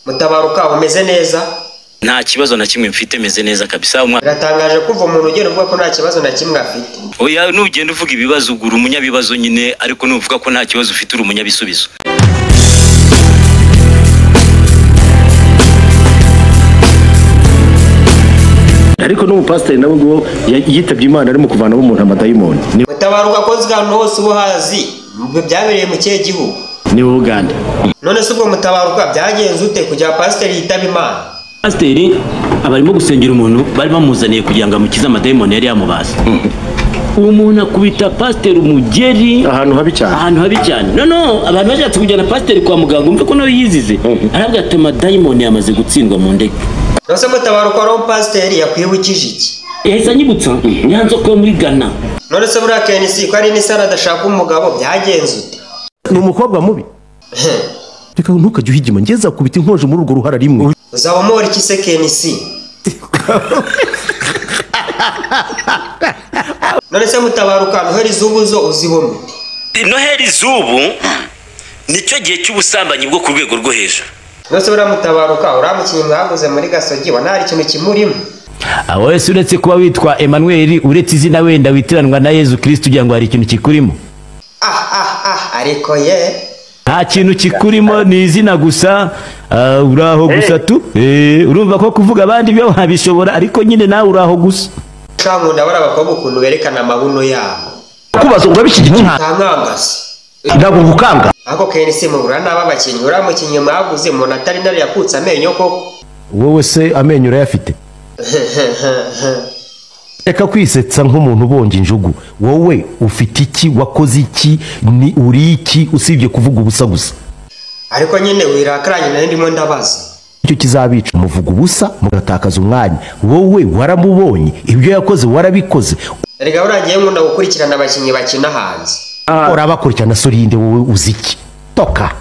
Mutabaruka umeze neza? Nta kibazo na kimwe mfite, meze neza kabisa. Biratangaje kuva umuntu ugenda uvuga ko nta kibazo na kimwe afite. Oya, nugenda uvuga ibibazo ugura umunyabibazo nyine, ariko nuvuga ko nta kibazo ufite uri umunyabisubizo. Ariko no pastor nawe ngo yitabye Imana ari mu kuvana umuntu amadayimoni. Mutabaruka kozwe ahantu hose ubuhazi byabereye mu kihe gihugu? Ni Uganda. None se ubwo Mutabaruka byagenze ute kugira pastor yitaba Imana? Pastor abarimo gusengera umuntu bari bamuzaniye kugira ngo amukize amadayimoni yari yamubaza. Umuntu akubita pastor umugeri ahantu habi cyane. No, abantu bajatse kujyana pastor kwa muganga umve ko nawe yizize. Arabwa ati amadayimoni yamaze gutsindwa mu ndege. Nose Mutabaruka ro pastor yakwibukije iki? Yahise anyibutsa nyanzo ko muri Ghana. None se buriya KNC ko ari n'isara adashaka umugabo byagenze ute? Ni umukobwa mubi. Reka ntukajye uhigima ngeza kubita inkoje muri urwo ruhara rimwe. Uzaba muri iki se KNC? None se Mutabaruka Noheli z'ubu zo uzibona? Noheli z'ubu nicyo gihe cy'ubusambanyi bwo ku rwego rwo hejuru. Nose buriya Mutabaruka uramukinyi mwaguze muri Gasogi wa ntari ikintu kimurimo. Abo wese uretse kuba witwa Emmanuel uretse izina wenda witiranwa na Yesu Kristo ugira ngo hari ikintu kikurimo. Ariko ye nta kintu kikurimo ni izina gusa, uraho gusa tu. Urumva ko kuvuga abandi byo wabishobora ariko nyine nawe uraho gusa. Shangu ndabara abakobwa ukuntu berekana amabuno yabo. Kubaza ngo babishyigikiye Ntangangase. Ndago gukanga. Ako KNC mubura n'ababakinyi uramukinyi mwaguze mu natari nari yakutse amenyo koko. Wowe se amenyo urayafite? Eka kwisetsa nk'umuntu ubonje injugu. Wowe ufite iki, wakoze iki, ni uri iki usibye kuvuga ubusa gusa? Ariko nyine wirakaranye na ndimo ndabaza. Icyo kizabica muvuga ubusa mugatakaza umwanya. Wowe waramubonye ibyo yakoze warabikoze. Erega uragiye nkunda gukurikirana abakinyi bakina hanze. Urabakurikirana sorinde wowe uziki. Toka.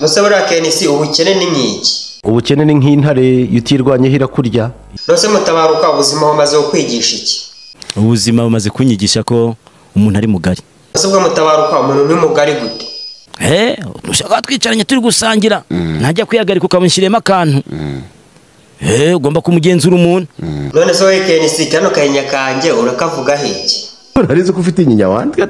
Nose buriya KNC ubukene ni nk'iki? Ubukene ni nk'intare yutirwanye hira kurya. Nose Mutabaruka ubuzima bumaze kukwigisha iki? Ubuzima bumaze kunyigisha ko umuntu ari mugari. Nose ubwo Mutabaruka umuntu ni mugari gute? Ushaka twicaranye turi gusangira ntajya kwihagarika ukamushirema akantu. Ugomba kumugenzura umuntu. None se wowe KNC kano kanya kanjye urakavuga heki? Urarize ko ufite inyinya wandi